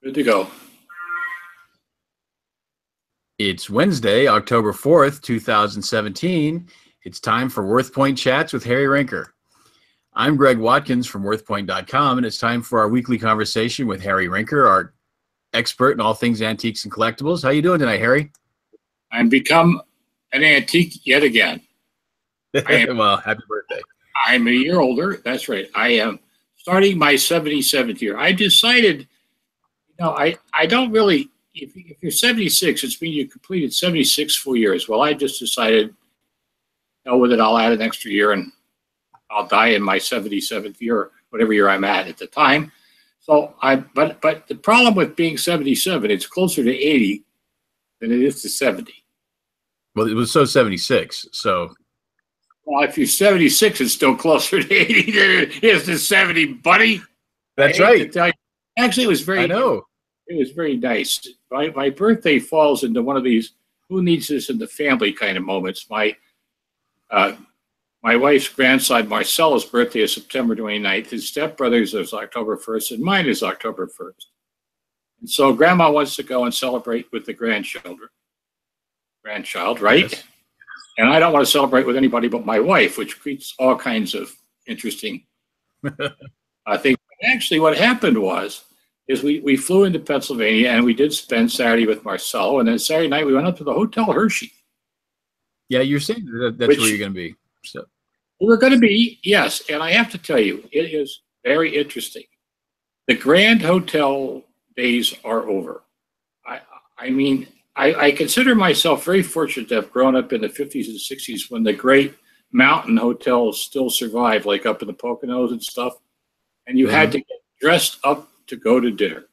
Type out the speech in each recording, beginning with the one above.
Good to go. It's Wednesday, October 4th, 2017. It's time for WorthPoint Chats with Harry Rinker. I'm Greg Watkins from WorthPoint.com, and it's time for our weekly conversation with Harry Rinker, our expert in all things antiques and collectibles. How you doing tonight, Harry? I'm become an antique yet again. Well, happy birthday. I'm a year older. That's right. I am starting my 77th year. I decided, I don't really, if you're 76, it's mean you completed 76 full years. Well, I just decided, with it, I'll add an extra year and I'll die in my 77th year, whatever year I'm at the time. So but the problem with being 77, it's closer to 80 than it is to 70. Well, it was so 76, so. Well, if you're 76, it's still closer to 80 than it is to 70, buddy. That's right. To tell you. Actually, it was very. I know. It was very nice. My birthday falls into one of these "who needs this in the family" kind of moments. My wife's grandson Marcelo's birthday is September 29th. His stepbrother's is October 1st, and mine is October 1st. And so, Grandma wants to go and celebrate with the grandchild, right? Yes. And I don't want to celebrate with anybody but my wife, which creates all kinds of interesting things. Actually, what happened is we flew into Pennsylvania, and we did spend Saturday with Marcelo, and then Saturday night we went up to the Hotel Hershey. Yeah, you're saying that's where you're going to be. So. We're going to be, yes, and I have to tell you, it is very interesting. The Grand Hotel days are over. I consider myself very fortunate to have grown up in the 50s and 60s when the great mountain hotels still survived, like up in the Poconos and stuff. And you had to get dressed up to go to dinner.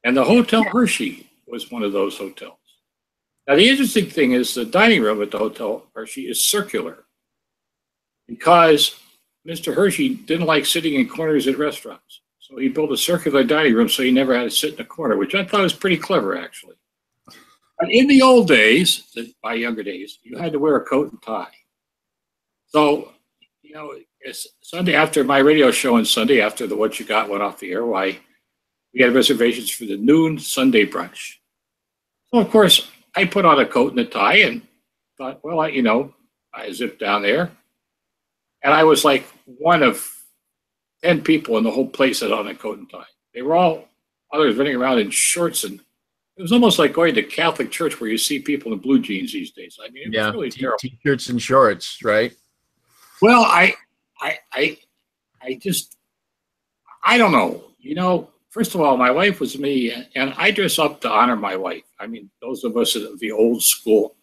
And the Hotel Hershey was one of those hotels. Now, the interesting thing is the dining room at the Hotel Hershey is circular because Mr. Hershey didn't like sitting in corners at restaurants. So he built a circular dining room so he never had to sit in a corner, which I thought was pretty clever, actually. But in the old days, my younger days, you had to wear a coat and tie. So, it's Sunday after my radio show on Sunday, after the What You Got went off the air, we had reservations for the noon Sunday brunch. So, of course, I put on a coat and a tie and thought, well, I zipped down there. And I was like one of 10 people in the whole place that had on a coat and tie. They were all others running around in shorts, and it was almost like going to Catholic church where you see people in blue jeans these days. I mean, it was really terrible. T-shirts and shorts, right? Well, I don't know. First of all, my wife was me, and I dress up to honor my wife. I mean, those of us of the old school.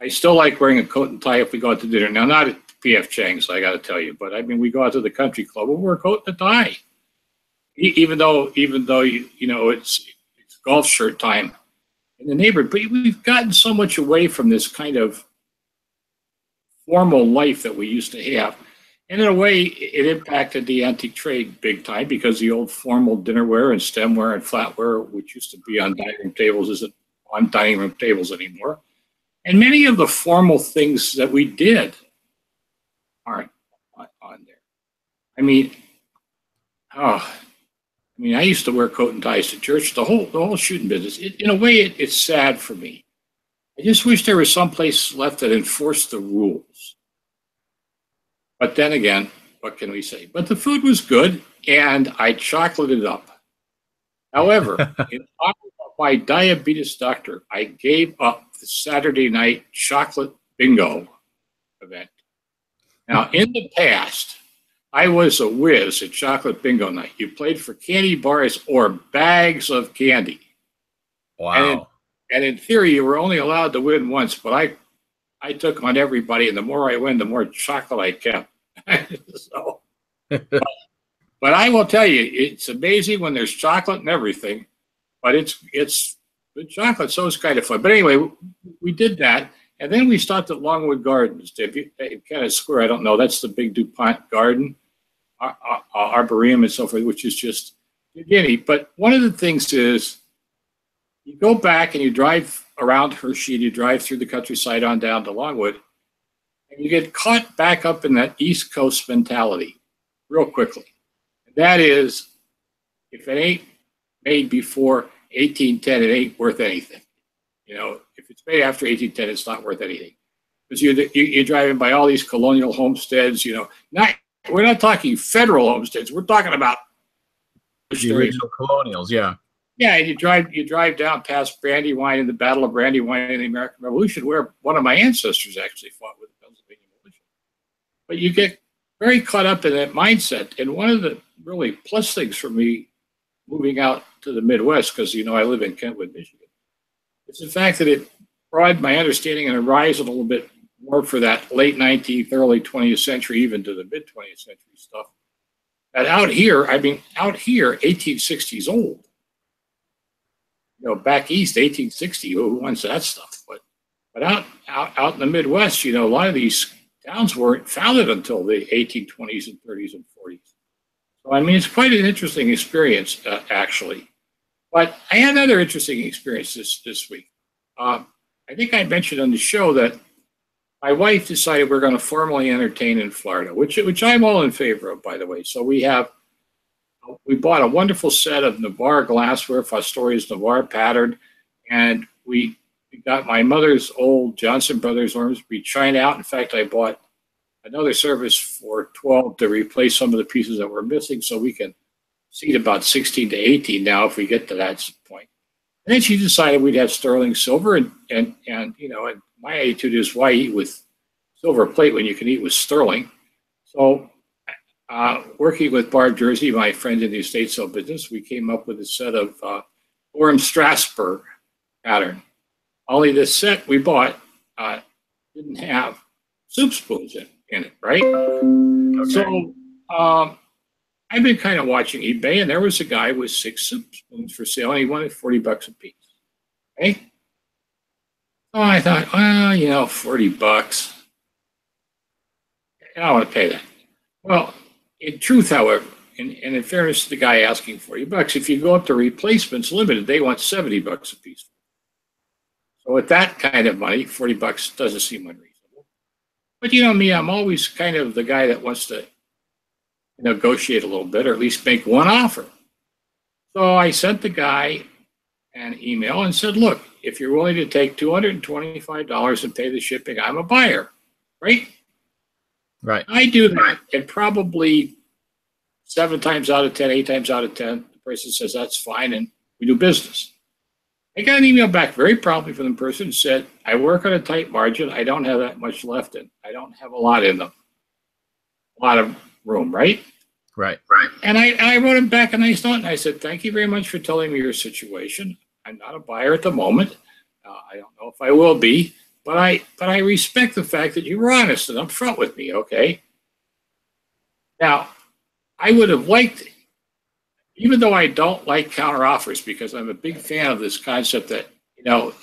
I still like wearing a coat and tie if we go out to dinner. Now, not at P.F. Chang's, I got to tell you, but I mean, we go out to the country club, we'll wear a coat and a tie. Even though it's golf shirt time in the neighborhood. But we've gotten so much away from this kind of formal life that we used to have. And in a way, it impacted the antique trade big time because the old formal dinnerware and stemware and flatware, which used to be on dining room tables, isn't on dining room tables anymore. And many of the formal things that we did aren't on there. I used to wear coat and ties to church. The whole shooting business. In a way, it's sad for me. I just wish there was some place left that enforced the rules. But then again, what can we say? But the food was good, and I chocolated up. However, in honor of my diabetes doctor, I gave up the Saturday night chocolate bingo event. Now, in the past, I was a whiz at chocolate bingo night. You played for candy bars or bags of candy. Wow. And in theory, you were only allowed to win once, but I took on everybody, and the more I win, the more chocolate I kept. But I will tell you, it's amazing when there's chocolate and everything, but it's good chocolate, so it's kind of fun. But anyway, we did that, and then we stopped at Longwood Gardens. Kind of square, I don't know. That's the big DuPont garden, arboretum and so forth, which is just giddy. But one of the things is, you go back and you drive around Hershey, and you drive through the countryside on down to Longwood, and you get caught back up in that East Coast mentality real quickly. And that is, if it ain't made before 1810, it ain't worth anything. If it's made after 1810, it's not worth anything. Because you're driving by all these colonial homesteads, we're not talking federal homesteads. We're talking about the original colonials, yeah. Yeah, and you drive down past Brandywine and the Battle of Brandywine in the American Revolution, where one of my ancestors actually fought with the Pennsylvania militia. But you get very caught up in that mindset. And one of the really plus things for me moving out to the Midwest, because I live in Kentwood, Michigan, is the fact that it broadened my understanding and horizon a little bit more for that late 19th, early 20th century, even to the mid 20th century stuff. And out here, 1860 is old. Back east, 1860, who wants that stuff? But out in the Midwest, a lot of these towns weren't founded until the 1820s and 30s and 40s. So, it's quite an interesting experience, actually. But I had another interesting experience this week. I think I mentioned on the show that my wife decided we're going to formally entertain in Florida, which I'm all in favor of, by the way. So we bought a wonderful set of Navarre glassware, Fostoria's Navarre pattern, and we got my mother's old Johnson Brothers Ormsby china out. In fact, I bought another service for 12 to replace some of the pieces that were missing, so we can seat about 16 to 18 now if we get to that point. And then she decided we'd have sterling silver, and my attitude is, why eat with silver plate when you can eat with sterling? So working with Barb Jersey, my friend in the estate sale business, we came up with a set of Orem Strasbourg pattern. Only this set we bought didn't have soup spoons in it, right? Okay. So I've been kind of watching eBay, and there was a guy with 6 soup spoons for sale, and he wanted $40 a piece. Okay? So I thought, well, $40. I don't want to pay that. Well, in truth, however, and in fairness to the guy asking $40, if you go up to Replacements Limited, they want $70 a piece. So with that kind of money, $40 doesn't seem unreasonable. But me, I'm always kind of the guy that wants to negotiate a little bit, or at least make one offer. So I sent the guy an email and said, look, if you're willing to take $225 and pay the shipping, I'm a buyer, right? Right. I do that, and probably 7 times out of 10, 8 times out of 10, the person says that's fine, and we do business. I got an email back very promptly from the person who said, I work on a tight margin. I don't have that much left in. I don't have a lot in them. A lot of room, right? Right. And I wrote him back a nice note, and I said, thank you very much for telling me your situation. I'm not a buyer at the moment. I don't know if I will be, but I respect the fact that you were honest and upfront with me, okay? Now, I would have liked, even though I don't like counteroffers, because I'm a big fan of this concept that, the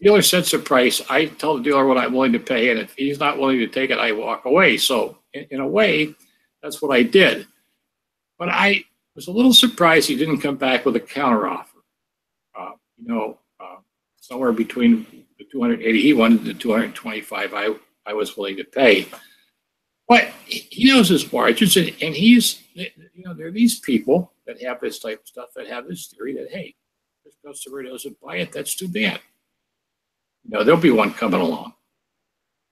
dealer sets a price, I tell the dealer what I'm willing to pay, and if he's not willing to take it, I walk away. So in a way, that's what I did. But I was a little surprised he didn't come back with a counteroffer. Somewhere between the 280 he wanted, the 225 I was willing to pay. But he knows his margins, and he's, there are these people that have this type of stuff that have this theory that, hey, this customer doesn't buy it, that's too bad. There'll be one coming along.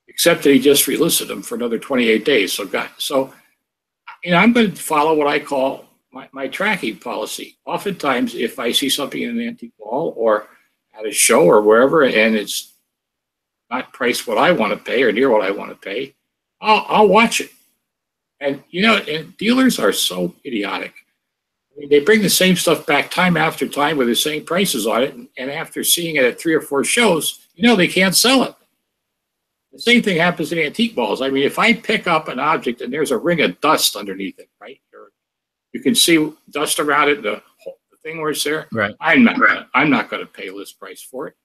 Except that he just relisted them for another 28 days. So I'm going to follow what I call my tracking policy. Oftentimes, if I see something in an antique mall or at a show or wherever, and it's not priced what I want to pay or near what I want to pay, I'll watch it. And and dealers are so idiotic. They bring the same stuff back time after time with the same prices on it, and after seeing it at 3 or 4 shows, they can't sell it. The same thing happens in antique malls. If I pick up an object and there's a ring of dust underneath it, right? You can see dust around it, the thing where it's there. Right. I'm not going to pay list price for it.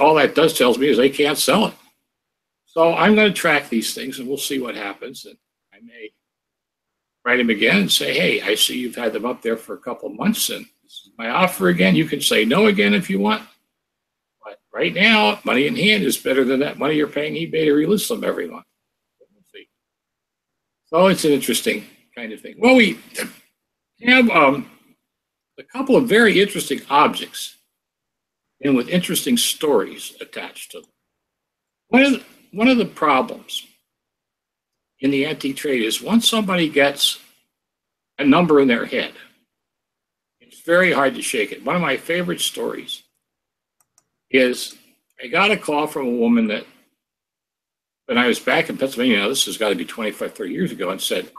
All that does tells me is they can't sell it. So I'm going to track these things, and we'll see what happens. And I may write him again and say, hey, I see you've had them up there for a couple months, and this is my offer again. You can say no again if you want. But right now, money in hand is better than that money you're paying eBay to relist them every month. We'll see. So it's an interesting kind of thing. Well, we have a couple of very interesting objects and with interesting stories attached to them. One of the problems in the antique trade is once somebody gets a number in their head, it's very hard to shake it. One of my favorite stories is I got a call from a woman that when I was back in Pennsylvania, now this has got to be 25, 30 years ago, and said,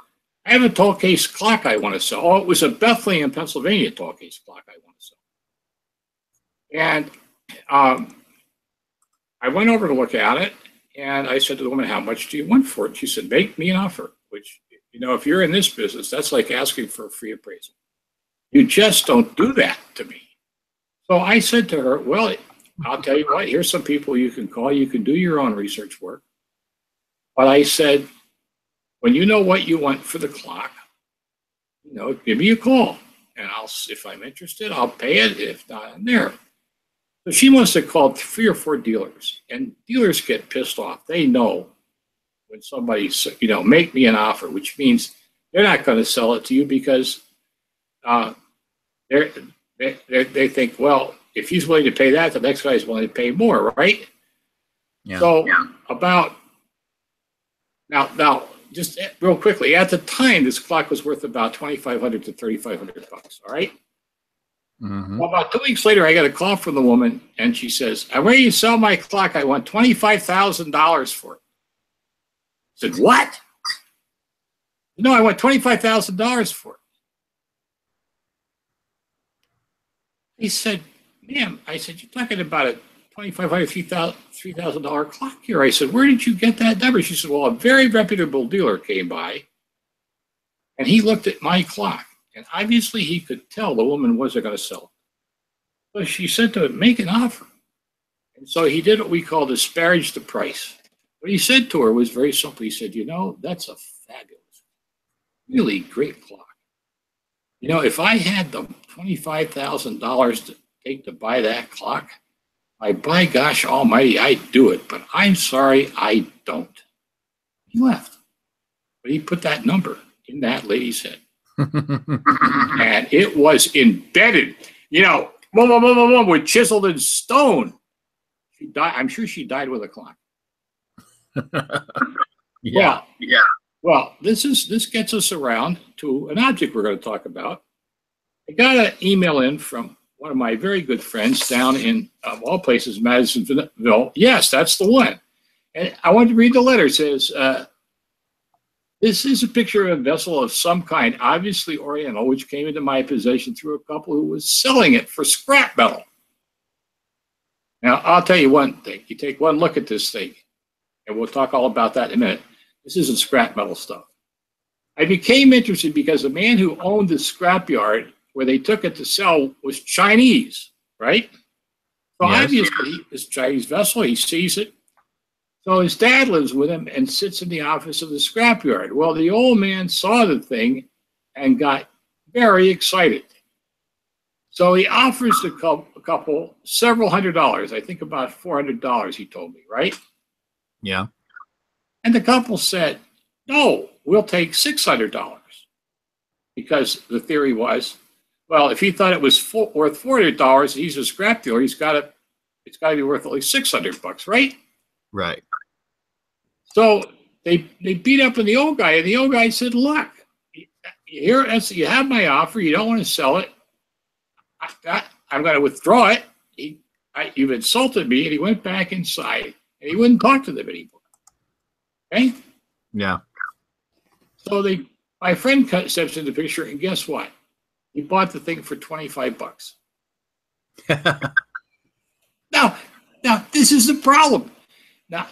I have a tall case clock I want to sell. Oh, it was a Bethlehem, Pennsylvania tall case clock I want to sell. And I went over to look at it, and I said to the woman, how much do you want for it? She said, make me an offer, which, you know, if you're in this business, that's like asking for a free appraisal. You just don't do that to me. So I said to her, well, I'll tell you what, here's some people you can call. You can do your own research work. But I said, when you know what you want for the clock, you know, give me a call. And if I'm interested, I'll pay it. If not, I'm there. So she must have called 3 or 4 dealers. And dealers get pissed off. They know when somebody's, you know, make me an offer, which means they're not going to sell it to you because they think, well, if he's willing to pay that, the next guy's willing to pay more, right? Yeah. So about now, just real quickly, at the time, this clock was worth about $2,500 to $3,500. All right. Mm-hmm. Well, about 2 weeks later, I got a call from the woman, and she says, "I'm ready to sell my clock. I want $25,000 for it." I said, "What?" "No, I want $25,000 for it." He said, "Ma'am," I said, "you're talking about a $2,500, $3,000 clock here." I said, "Where did you get that number?" She said, "Well, a very reputable dealer came by, and he looked at my clock, and obviously he could tell the woman wasn't going to sell it. So she said to him, make an offer." And so he did what we call disparage the price. What he said to her was very simple. He said, "You know, that's a fabulous, really great clock. You know, if I had the $25,000 to take to buy that clock, by gosh almighty, I'd do it, but I'm sorry, I don't." He left. But he put that number in that lady's head. And it was embedded, you know, with chiseled in stone. She died. I'm sure she died with a clock. Yeah. Well, this gets us around to an object we're going to talk about. I got an email in from one of my very good friends down in, of all places, Madisonville. Yes, that's the one. And I wanted to read the letter. It says, this is a picture of a vessel of some kind, obviously Oriental, which came into my possession through a couple who was selling it for scrap metal. Now, I'll tell you one thing. You take one look at this thing, and we'll talk all about that in a minute. This isn't scrap metal stuff. I became interested because the man who owned the scrapyard where they took it to sell was Chinese, right? So Yes. obviously, this Chinese vessel, he sees it. So his dad lives with him and sits in the office of the scrapyard. Well, the old man saw the thing and got very excited. So he offers the couple several $100s, I think about $400, he told me, right? Yeah. And the couple said, "No, we'll take $600." Because the theory was, well, if he thought it was worth $400, he's a scrap dealer, it's got to be worth at least $600, right? Right. So they beat up on the old guy, and the old guy said, "Look, here, you have my offer. You don't want to sell it. I'm going to withdraw it. You've insulted me." And he went back inside, and he wouldn't talk to them anymore. Okay? Yeah. So my friend steps in the picture, and guess what? He bought the thing for $25. Now, this is the problem. Now,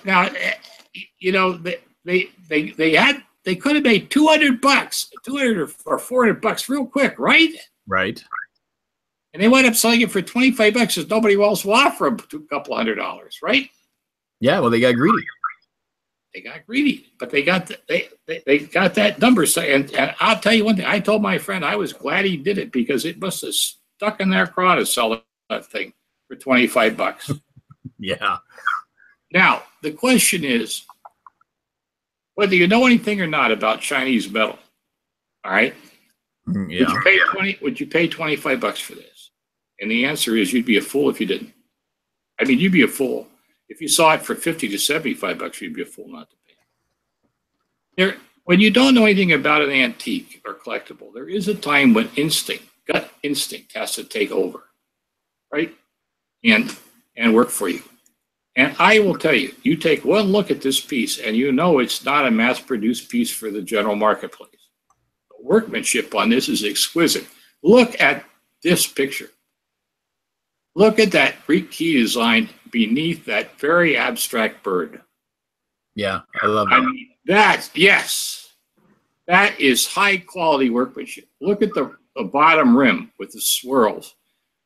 you know, they could have made $200, $200 or $400 real quick, right? Right. And they wind up selling it for $25 because nobody else will offer them a couple $100, right? Yeah. Well, they got greedy. They got greedy, but they got that number. So, and I'll tell you one thing. I told my friend I was glad he did it because it must have stuck in their craw to sell that thing for $25. Yeah. Now, the question is, whether you know anything or not about Chinese metal, all right? Yeah. Would you pay 25 bucks for this? And the answer is you'd be a fool if you didn't. I mean, you'd be a fool. If you saw it for 50 to 75 bucks, you'd be a fool not to pay it. When you don't know anything about an antique or collectible, there is a time when gut instinct has to take over, right? And work for you. And I will tell you, you take one look at this piece and you know it's not a mass-produced piece for the general marketplace. The workmanship on this is exquisite. Look at this picture. Look at that Greek key design beneath that very abstract bird. Yeah, I love that. I mean, yes, that is high-quality workmanship. Look at the bottom rim with the swirls.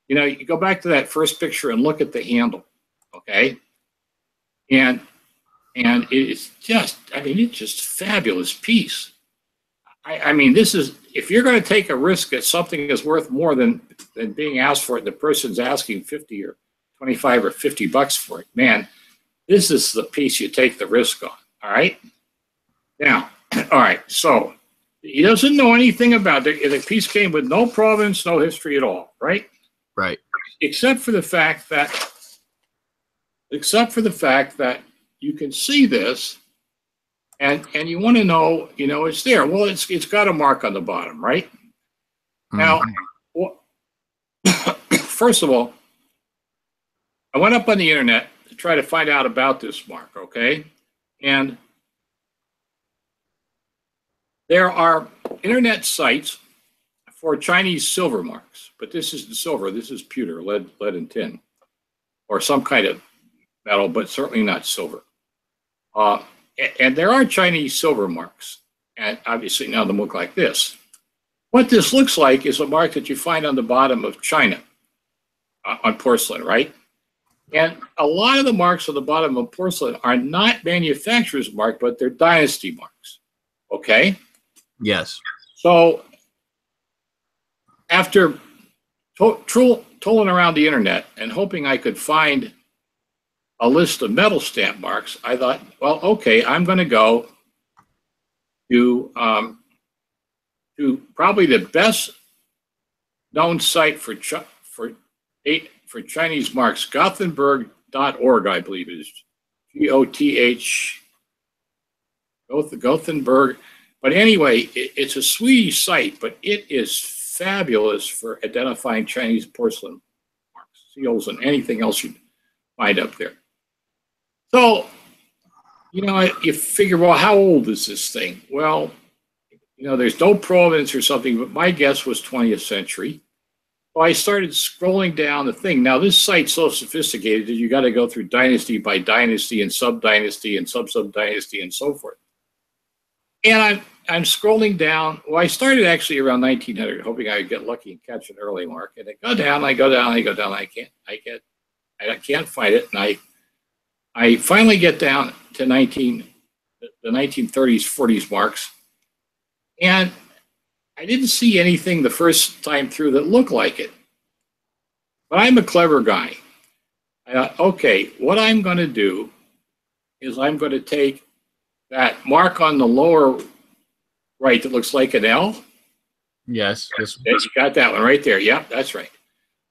You know, you go back to that first picture and look at the handle, okay? And it's just, I mean, it's just a fabulous piece. I mean, this is, if you're going to take a risk that something is worth more than being asked for it, the person's asking 50 or 25 or 50 bucks for it, man, this is the piece you take the risk on, all right? Now, all right, so he doesn't know anything about it. The piece came with no provenance, no history at all, right? Right. Except for the fact that you can see this and you want to know, you know, it's there. Well, it's got a mark on the bottom, right? Mm-hmm. Now, first of all, I went up on the internet to try to find out about this mark, okay? And there are internet sites for Chinese silver marks, but this isn't silver. This is pewter, lead and tin, or some kind of metal, but certainly not silver. And there are Chinese silver marks, and obviously none of them look like this. What this looks like is a mark that you find on the bottom of China on porcelain, right? And a lot of the marks on the bottom of porcelain are not manufacturer's mark, but they're dynasty marks, okay? Yes. So after tolling around the internet and hoping I could find a list of metal stamp marks, I thought, well, okay, I'm going to go to probably the best known site for Chinese marks, Gothenburg.org, I believe it is, G-O-T-H, Gothenburg. But anyway, it's a Swedish site, but it is fabulous for identifying Chinese porcelain marks, seals, and anything else you find up there. So, you know, you figure, well, how old is this thing? Well, you know, there's no provenance or something, but my guess was 20th century. So I started scrolling down the thing. Now, this site's so sophisticated that you got to go through dynasty by dynasty and sub-dynasty and sub-sub-dynasty and so forth. And I'm scrolling down. Well, I started actually around 1900, hoping I would get lucky and catch an early mark. And I go down, I go down, I go down. I can't find it. And I finally get down to the 1930s, 40s marks. And I didn't see anything the first time through that looked like it. But I'm a clever guy. I thought, okay, what I'm going to do is I'm going to take that mark on the lower right that looks like an L. Yes. You got that one right there. Yep, that's right.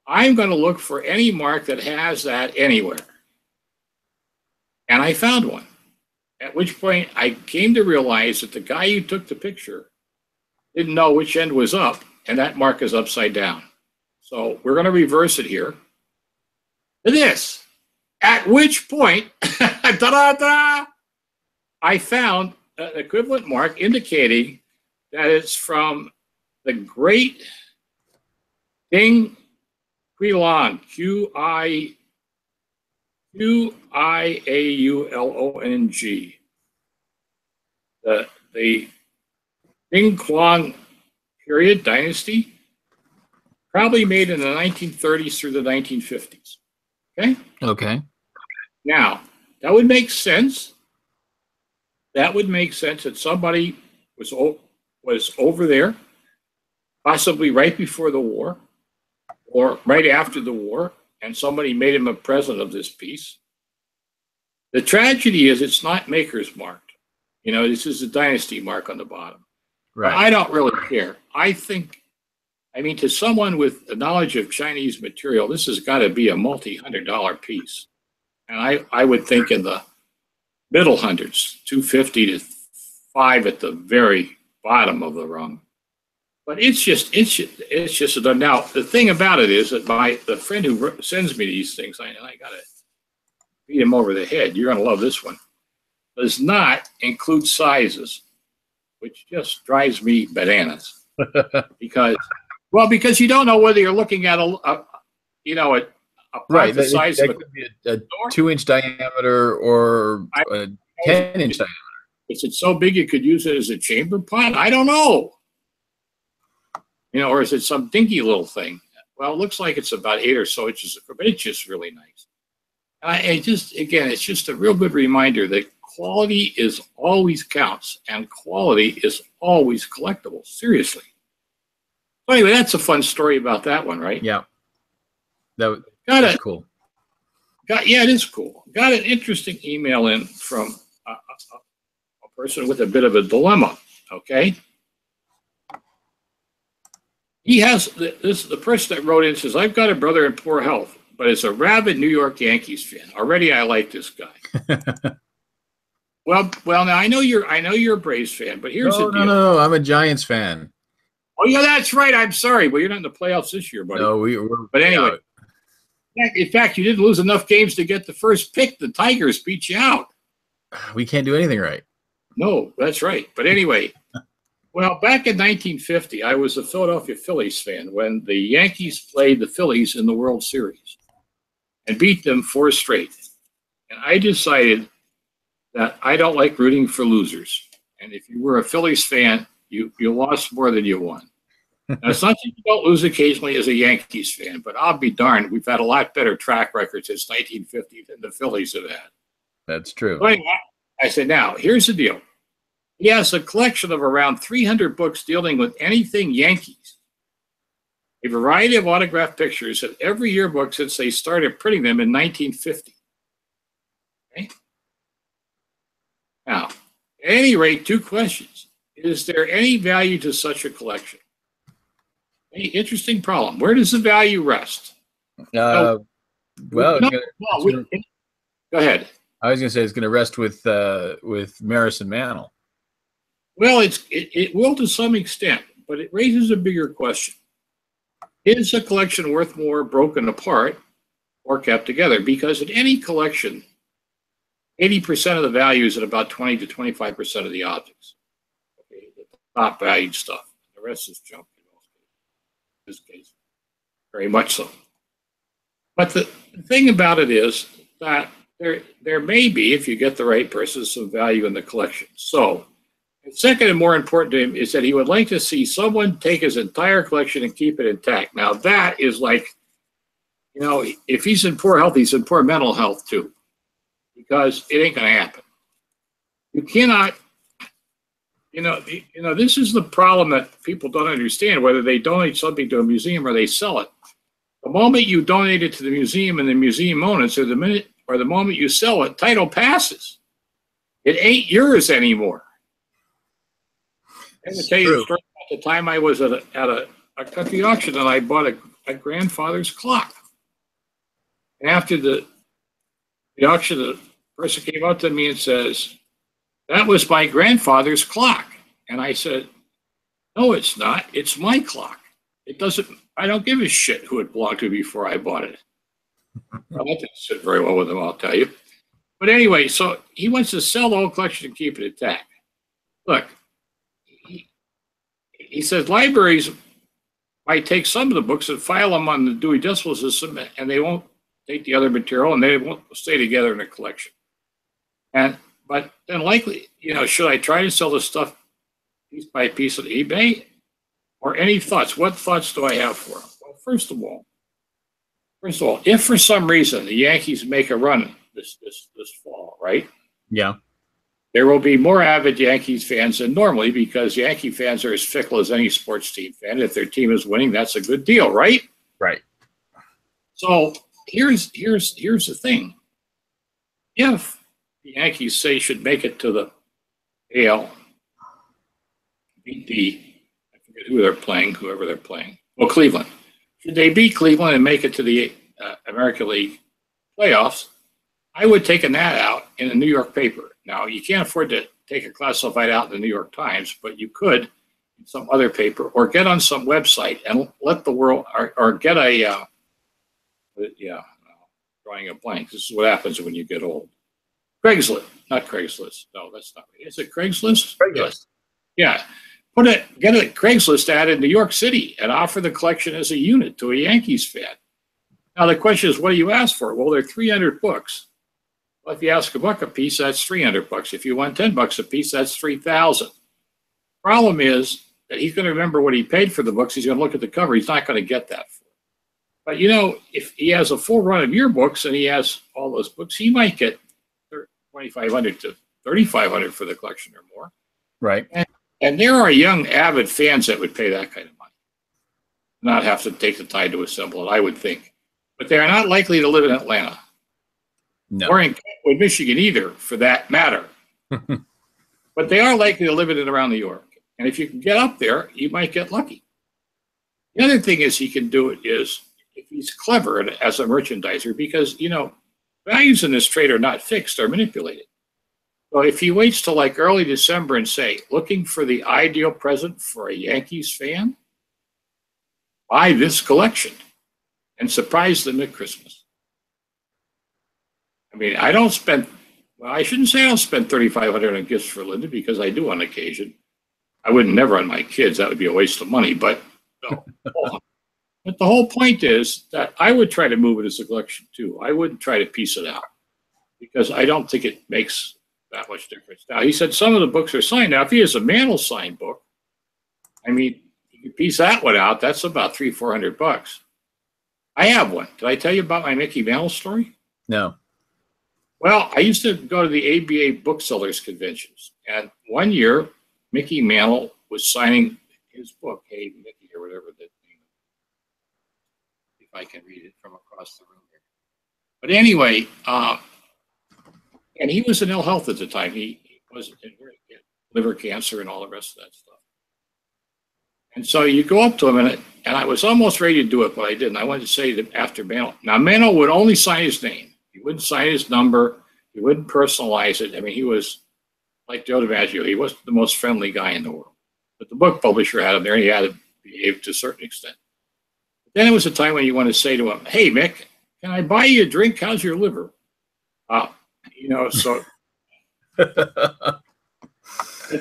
I'm going to look for any mark that has that anywhere. And I found one. At which point I came to realize that the guy who took the picture didn't know which end was up, and that mark is upside down. So we're going to reverse it here to this. At which point, ta-da-da, I found an equivalent mark indicating that it's from the great Ding Qiaolong, Qiaolong, the Ding Qiaolong period, dynasty, probably made in the 1930s through the 1950s. Okay? Okay. Now, that would make sense. That would make sense that somebody was over there, possibly right before the war or right after the war, and somebody made him a present of this piece. The tragedy is it's not maker's marked. You know, this is a dynasty mark on the bottom. Right. But I don't really care. I think I mean, to someone with a knowledge of Chinese material, this has got to be a multi-$100 piece. And I would think in the middle hundreds, 250 to 5 at the very bottom of the rung. But it's just now the thing about it is that the friend who sends me these things, I got to beat him over the head. You're going to love this one. Does not include sizes, which just drives me bananas because you don't know whether you're looking at a Right. the size that of could be a 2-inch diameter or a 10-inch diameter. Is it so big you could use it as a chamber pot? I don't know. Or is it some dinky little thing? Well, it looks like it's about 8 or so inches, but it's just really nice. It's just a real good reminder that quality is always counts and quality is always collectible. Seriously. So anyway, that's a fun story about that one, right? Yeah. That's cool. Yeah, it is cool. Got an interesting email in from a person with a bit of a dilemma. Okay. He has the person that wrote in says, I've got a brother in poor health, but is a rabid New York Yankees fan. Already I like this guy. Well, now I know you're a Braves fan, but here's the deal. No, I'm a Giants fan. Oh yeah, that's right. I'm sorry. Well, you're not in the playoffs this year, buddy. No, we're but anyway. In fact, you didn't lose enough games to get the first pick. The Tigers beat you out. We can't do anything right. No, that's right. But anyway, well, back in 1950, I was a Philadelphia Phillies fan when the Yankees played the Phillies in the World Series and beat them 4 straight. And I decided that I don't like rooting for losers. And if you were a Phillies fan, you lost more than you won. Now, it's not that you don't lose occasionally as a Yankees fan, but I'll be darned, we've had a lot better track record since 1950 than the Phillies have had. That's true. So anyway, I said, now, here's the deal. He has a collection of around 300 books dealing with anything Yankees, a variety of autographed pictures of every yearbook since they started printing them in 1950. Okay? Now, at any rate, 2 questions. Is there any value to such a collection? Interesting problem. Where does the value rest? Go ahead. I was going to say it's going to rest with Maris and Mantle. Well, it will to some extent, but it raises a bigger question. Is a collection worth more broken apart or kept together? Because in any collection, 80% of the value is at about 20 to 25% of the objects. Okay, the top valued stuff. The rest is junk. In this case, very much so. But the thing about it is that there may be, if you get the right person, some value in the collection. So, second and more important to him is that he would like to see someone take his entire collection and keep it intact. Now, that is like, if he's in poor health, he's in poor mental health too, because it ain't going to happen. You cannot. This is the problem that people don't understand, whether they donate something to a museum or they sell it. The moment you donate it to the museum and the museum owns it, or the moment you sell it, title passes. It ain't yours anymore. I'm going to tell you the story about the time I was at a country auction and I bought a grandfather's clock. And after the auction, the person came up to me and says, "That was my grandfather's clock." And I said, "No, it's not. It's my clock. I don't give a shit who it belonged to before I bought it." Well, that didn't sit very well with him, I'll tell you. But anyway, so he wants to sell the whole collection and keep it intact. Look, he says libraries might take some of the books and file them on the Dewey Decimal System, and they won't take the other material, and they won't stay together in a collection. But then likely, should I try to sell this stuff piece by piece on eBay? Or any thoughts? What thoughts do I have for them? Well, first of all, if for some reason the Yankees make a run this fall, right? Yeah. There will be more avid Yankees fans than normally because Yankee fans are as fickle as any sports team fan. If their team is winning, that's a good deal, right? Right. So here's the thing. If the Yankees should make it to the AL, beat who they're playing, whoever they're playing. Well, Cleveland. Should they beat Cleveland and make it to the American League playoffs, I would take a gnat out in a New York paper. Now, you can't afford to take a classified out in the New York Times, but you could in some other paper or get on some website and let the world, or get a, drawing a blank. This is what happens when you get old. Craigslist, not Craigslist. No, that's not right. Is it Craigslist? Craigslist. Yeah. Get a Craigslist ad in New York City and offer the collection as a unit to a Yankees fan. Now, the question is, what do you ask for? Well, they're 300 books. Well, if you ask $1 a piece, that's 300 bucks. If you want $10 a piece, that's 3,000. Problem is that he's going to remember what he paid for the books. He's going to look at the cover. He's not going to get that for it. But, if he has a full run of your books and he has all those books, he might get $2,500 to $3,500 for the collection or more. Right. And there are young, avid fans that would pay that kind of money, not have to take the time to assemble it, I would think. But they are not likely to live in Atlanta. No. Or in Kentwood, Michigan either, for that matter. But they are likely to live in and around New York. And if you can get up there, you might get lucky. The other thing is he can do it is if he's clever as a merchandiser, because, values in this trade are not fixed, they're manipulated. So if he waits till like early December and say, looking for the ideal present for a Yankees fan, buy this collection and surprise them at Christmas. I mean, I shouldn't say I don't spend $3,500 on gifts for Linda, because I do on occasion. I wouldn't never on my kids. That would be a waste of money. But no. But the whole point is that I would try to move it as a collection too. I wouldn't try to piece it out, because I don't think it makes that much difference. Now, he said some of the books are signed. Now, if he has a Mantle signed book, I mean, you can piece that one out. That's about $300-400. I have one. Did I tell you about my Mickey Mantle story? No. Well, I used to go to the ABA booksellers conventions, and one year, Mickey Mantle was signing his book, Hey Mickey, or whatever that name is. If I can read it from across the room here. But anyway, and he was in ill health at the time. He was in liver cancer and all the rest of that stuff. And so you go up to him, and I was almost ready to do it, but I didn't. I wanted to say that after Mantle. Now, Mantle would only sign his name. He wouldn't sign his number. He wouldn't personalize it. I mean, he was like Joe DiMaggio. He wasn't the most friendly guy in the world. But the book publisher had him there, and he had to behave to a certain extent. But then it was a time when you want to say to him, hey, Mick, can I buy you a drink? How's your liver? So if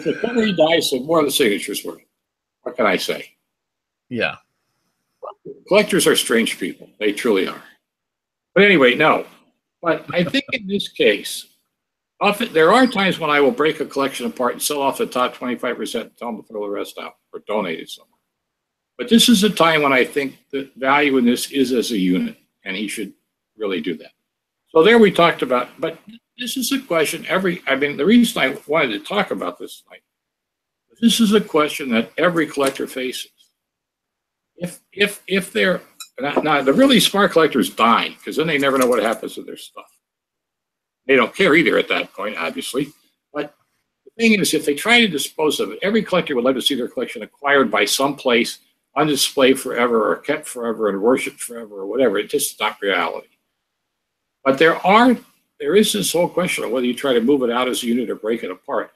the cover he dies, so more of the signatures were. What can I say? Yeah. Collectors are strange people. They truly are. But anyway, no. But I think in this case, often there are times when I will break a collection apart and sell off the top 25% and tell them to throw the rest out or donate it somewhere. But this is a time when I think the value in this is as a unit, and he should really do that. So there we talked about, but this is a question the reason I wanted to talk about this tonight, this is a question that every collector faces. If they're, now the really smart collectors die, because then they never know what happens to their stuff. They don't care either at that point, obviously. But the thing is, if they try to dispose of it, every collector would love to see their collection acquired by some place, on display forever, or kept forever, and worshipped forever, or whatever. It's just not reality. But there is this whole question of whether you try to move it out as a unit or break it apart.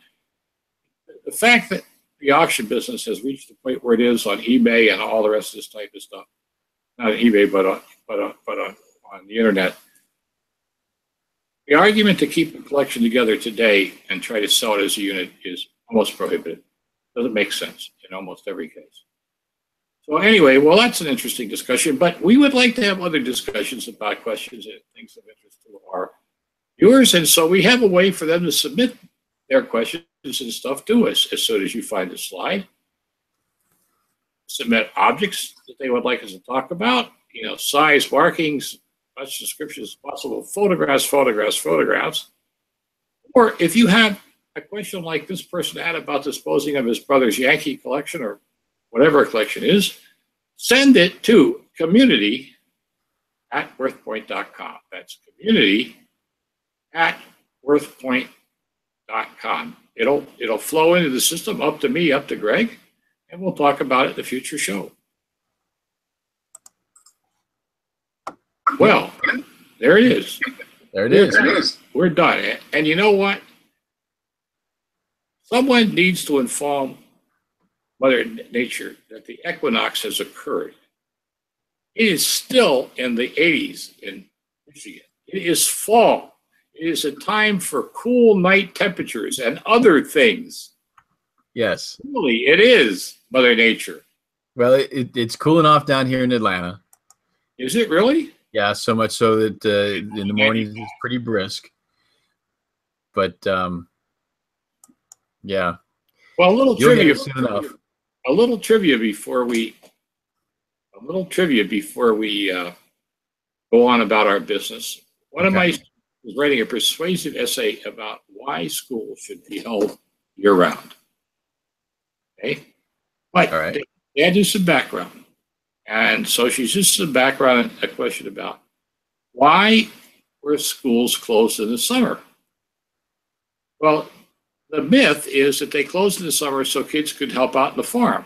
The fact that the auction business has reached the point where it is on eBay and all the rest of this type of stuff, not on eBay, but on the internet, the argument to keep the collection together today and try to sell it as a unit is almost prohibited. Doesn't make sense in almost every case. So anyway, well, that's an interesting discussion, but we would like to have other discussions about questions and things of interest to our viewers. And so we have a way for them to submit their questions and stuff to us as soon as you find the slide. Submit objects that they would like us to talk about, size, markings, much description as possible, photographs. Or if you have a question like this person had about disposing of his brother's Yankee collection or whatever a collection is, send it to community@worthpoint.com. That's community@worthpoint.com. It'll flow into the system, up to me, up to Greg, and we'll talk about it in the future show. Well, there it is. There it is. We're done. And you know what? Someone needs to inform Mother Nature that the equinox has occurred. It is still in the 80s in Michigan. It is fall. It is a time for cool night temperatures and other things. Yes. Really, it is Mother Nature. Well, it's cooling off down here in Atlanta. Is it really? Yeah, so much so that in the mornings it's pretty brisk. But yeah. Well, a little You'll get trivia. it soon enough. A little trivia before we go on about our business. One of my students was writing a persuasive essay about why school should be held year-round. Okay, but All right. they had to do some background, and so she's just some background, a question about why were schools closed in the summer? Well, the myth is that they closed in the summer so kids could help out in the farm.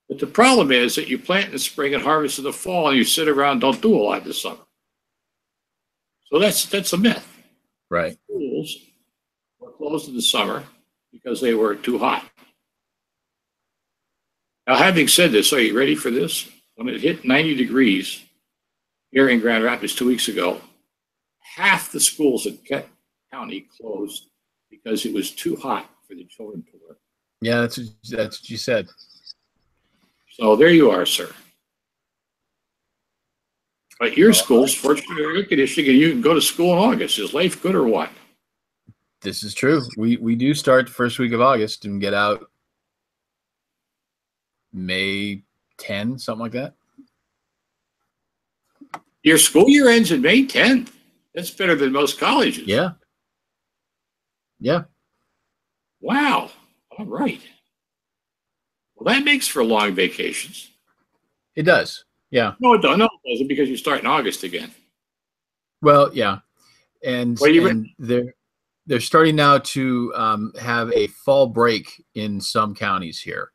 But the problem is that you plant in the spring and harvest in the fall, and you sit around and don't do a lot in the summer. So that's a myth. Right. Schools were closed in the summer because they were too hot. Now, having said this, are you ready for this? When it hit 90 degrees here in Grand Rapids 2 weeks ago, half the schools in Kent County closed because it was too hot for the children to learn. Yeah, that's what you said. So there you are, sir. But your school's fortunately air conditioning, and you can go to school in August. Is life good or what? This is true. We do start the first week of August and get out May 10, something like that. Your school year ends in May 10th. That's better than most colleges. Yeah. Yeah. Wow. All right. Well, that makes for long vacations. It does. Yeah. No, it doesn't because you start in August again. Well, yeah. And, Well, and they're starting now to have a fall break in some counties here.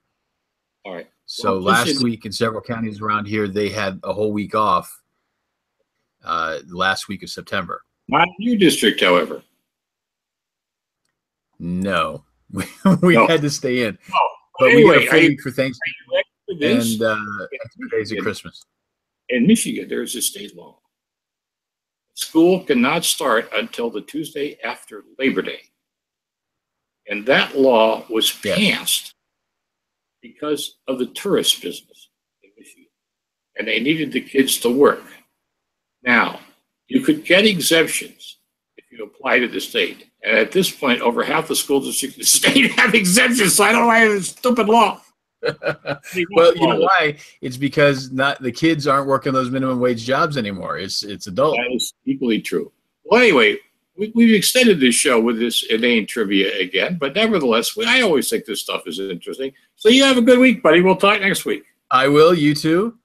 All right. So Well, last week in several counties around here, they had a whole week off last week of September. Not in your district, however. No. We had to stay in. No. But Anyway, we get a full week for Thanksgiving and 2 days of Christmas. In Michigan, there's a state law. School cannot start until the Tuesday after Labor Day. And that law was passed because of the tourist business in Michigan. And they needed the kids to work. Now, you could get exemptions if you apply to the state. And at this point, over half the school districts in the state have exemptions, so I don't know why it's a stupid law. Well, you know why? It's because the kids aren't working those minimum wage jobs anymore. It's adult. That is equally true. Well, anyway, we've extended this show with this inane trivia again, but nevertheless, I always think this stuff is interesting. So you have a good week, buddy. We'll talk next week. I will. You too.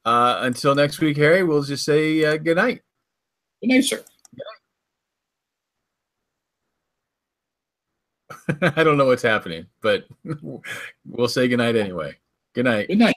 Until next week, Harry, we'll just say good night. Good night, sir. I don't know what's happening, but we'll say good night anyway. Good night. Good night.